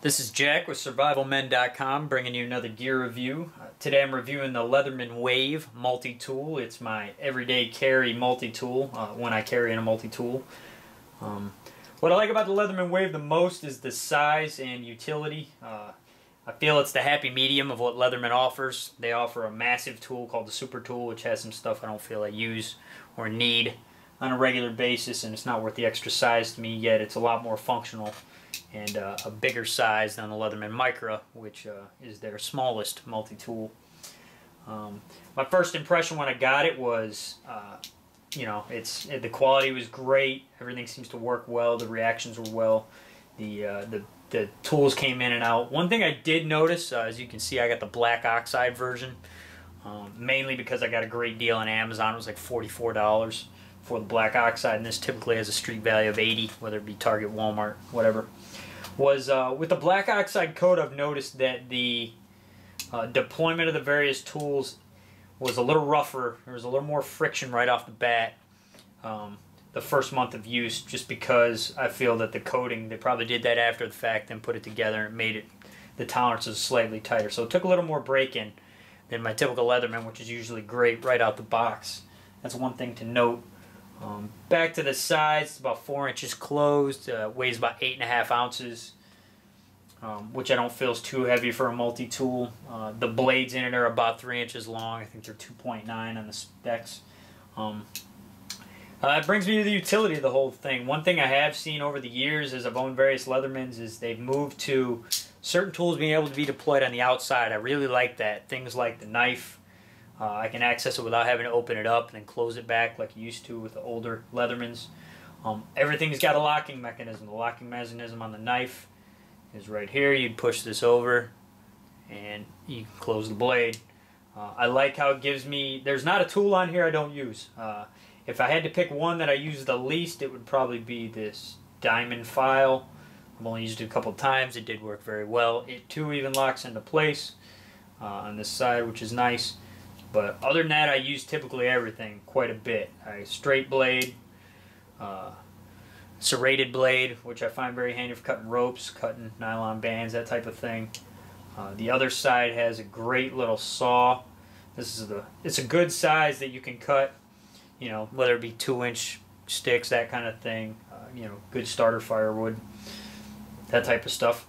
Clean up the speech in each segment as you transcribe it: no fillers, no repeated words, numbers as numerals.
This is Jack with SurvivalMen.com bringing you another gear review. Today I'm reviewing the Leatherman Wave multi-tool. It's my everyday carry multi-tool when I carry in a multi-tool. What I like about the Leatherman Wave the most is the size and utility. I feel it's the happy medium of what Leatherman offers. They offer a massive tool called the Super Tool, which has some stuff I don't feel I use or need on a regular basis, and it's not worth the extra size to me, yet it's a lot more functional and a bigger size than the Leatherman Micra, which is their smallest multi-tool. My first impression when I got it was, the quality was great. Everything seems to work well. The reactions were well. The tools came in and out. One thing I did notice, as you can see, I got the black oxide version, mainly because I got a great deal on Amazon. It was like $44 for the black oxide, and this typically has a street value of $80, whether it be Target, Walmart, whatever. With the black oxide coat, I've noticed that the deployment of the various tools was a little rougher. There was a little more friction right off the bat the first month of use, just because I feel that the coating, they probably did that after the fact, then put it together and made the tolerances slightly tighter. So it took a little more break-in than my typical Leatherman, which is usually great right out the box. That's one thing to note. Back to the size, it's about 4 inches closed, weighs about 8.5 ounces, which I don't feel is too heavy for a multi-tool. The blades in it are about 3 inches long. I think they're 2.9 on the specs. It brings me to the utility of the whole thing. One thing I have seen over the years as I've owned various Leathermans is they've moved to certain tools being able to be deployed on the outside. I really like that. Things like the knife. I can access it without having to open it up and then close it back like you used to with the older Leathermans. Everything's got a locking mechanism. The locking mechanism on the knife is right here. You'd push this over and you can close the blade. I like how it gives me, there's not a tool on here I don't use. If I had to pick one that I use the least, it would probably be this diamond file. I've only used it a couple times. It did work very well. It too even locks into place on this side, which is nice. But other than that, I use typically everything quite a bit. Straight blade, serrated blade, which I find very handy for cutting ropes, cutting nylon bands, that type of thing. The other side has a great little saw. It's a good size that you can cut, whether it be 2-inch sticks, that kind of thing. Good starter firewood, that type of stuff.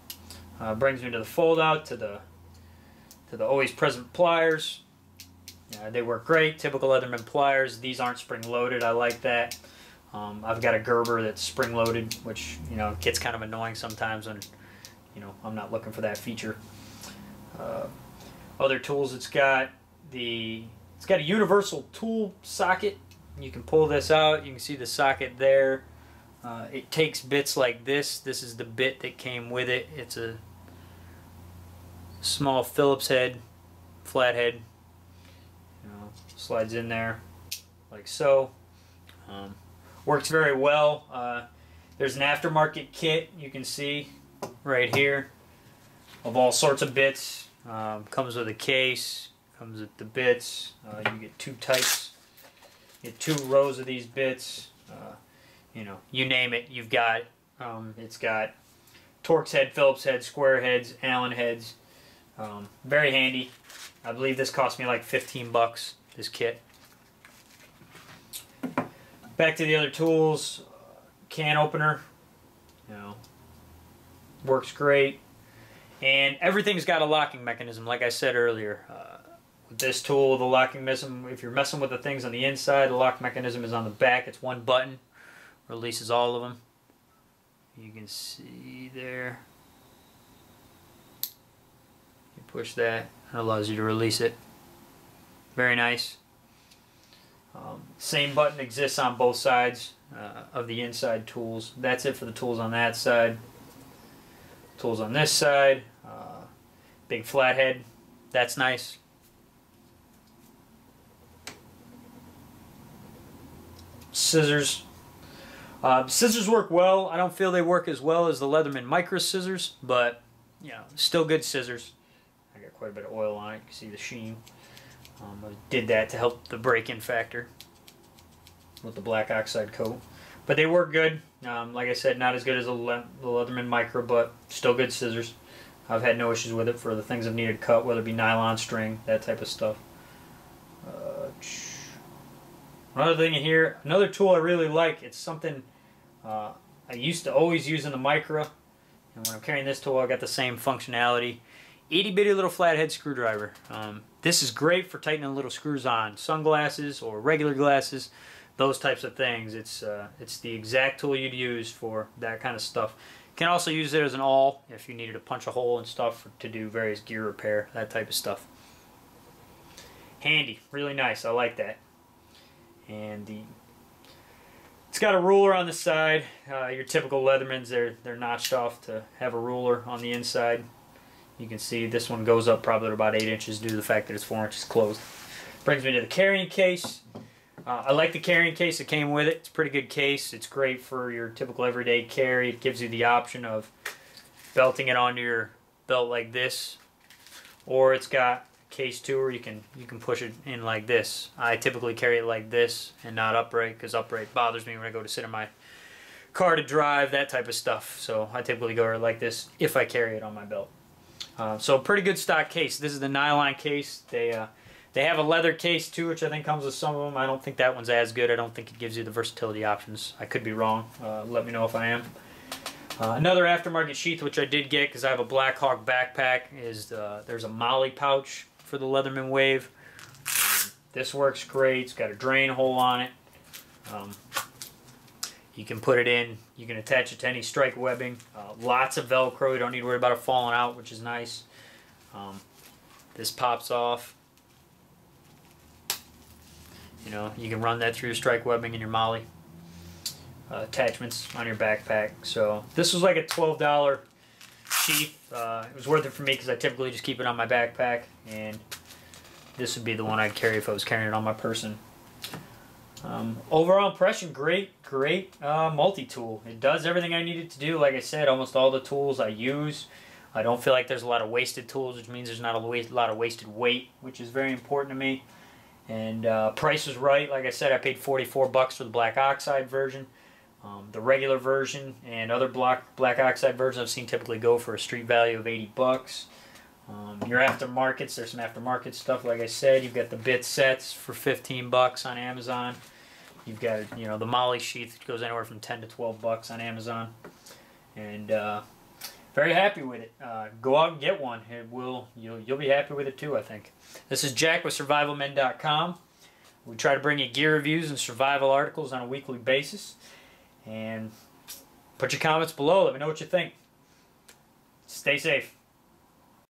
Brings me to the fold out, to the always present pliers. They work great. Typical Leatherman pliers. These aren't spring-loaded. I like that. I've got a Gerber that's spring-loaded, which gets kind of annoying sometimes when I'm not looking for that feature. Other tools, it's got a universal tool socket. You can pull this out. You can see the socket there. It takes bits like this. This is the bit that came with it. It's a small Phillips head, flathead. Slides in there like so. Works very well. There's an aftermarket kit you can see right here of all sorts of bits. Comes with a case, comes with the bits. You get 2 types, you get 2 rows of these bits. You name it, you've got it. It's got Torx head, Phillips head, square heads, Allen heads. Very handy. I believe this cost me like 15 bucks. This kit. Back to the other tools. Can opener, works great, and everything's got a locking mechanism. Like I said earlier, with this tool, the locking mechanism, if you're messing with the things on the inside, the lock mechanism is on the back. It's one button, releases all of them. You can see there. You push that, it allows you to release it. Very nice. Same button exists on both sides of the inside tools. That's it for the tools on that side. Tools on this side. Big flathead. That's nice. Scissors. Scissors work well. I don't feel they work as well as the Leatherman Micra scissors, but still good scissors. I got quite a bit of oil on it. You can see the sheen. I did that to help the break-in factor with the black oxide coat. But they work good. Like I said, not as good as the Leatherman Micra, but still good scissors. I've had no issues with it for the things I've needed cut, whether it be nylon string, that type of stuff. Another thing in here, another tool I really like, it's something I used to always use in the Micra, and when I'm carrying this tool I got the same functionality. Itty bitty little flathead screwdriver. This is great for tightening little screws on sunglasses or regular glasses, those types of things. It's the exact tool you'd use for that kind of stuff. You can also use it as an awl if you needed to punch a hole and stuff to do various gear repair, that type of stuff. Handy, really nice, I like that. And it's got a ruler on the side. Your typical Leathermans, they're notched off to have a ruler on the inside. You can see this one goes up probably about 8 inches due to the fact that it's 4 inches closed. Brings me to the carrying case. I like the carrying case that came with it. It's a pretty good case. It's great for your typical everyday carry. It gives you the option of belting it onto your belt like this, or it's got a case too where you can push it in like this. I typically carry it like this and not upright, because upright bothers me when I go to sit in my car to drive, that type of stuff. So I typically go like this if I carry it on my belt. So pretty good stock case. This is the nylon case. They have a leather case too, which I think comes with some of them. I don't think that one's as good. I don't think it gives you the versatility options. I could be wrong. Let me know if I am. Another aftermarket sheath, which I did get because I have a Black Hawk backpack, is there's a Molly pouch for the Leatherman Wave. This works great. It's got a drain hole on it. You can put it in. You can attach it to any strike webbing. Lots of Velcro. You don't need to worry about it falling out, which is nice. This pops off. You know, you can run that through your strike webbing and your Molly attachments on your backpack. So this was like a $12 sheath. It was worth it for me because I typically just keep it on my backpack, and this would be the one I'd carry if I was carrying it on my person. Overall impression, great multi-tool. It does everything I need it to do. Like I said, almost all the tools I use. I don't feel like there's a lot of wasted tools, which means there's not a lot of wasted weight, which is very important to me. And price was right. Like I said, I paid $44 for the black oxide version. The regular version and other black oxide versions I've seen typically go for a street value of $80. Your aftermarkets, there's some aftermarket stuff. Like I said, you've got the bit sets for $15 on Amazon. You've got, you know, the Molly sheath, it goes anywhere from $10 to $12 on Amazon. And very happy with it. Go out and get one. You'll be happy with it too, I think. This is Jack with survivalmen.com. We try to bring you gear reviews and survival articles on a weekly basis. And put your comments below. Let me know what you think. Stay safe.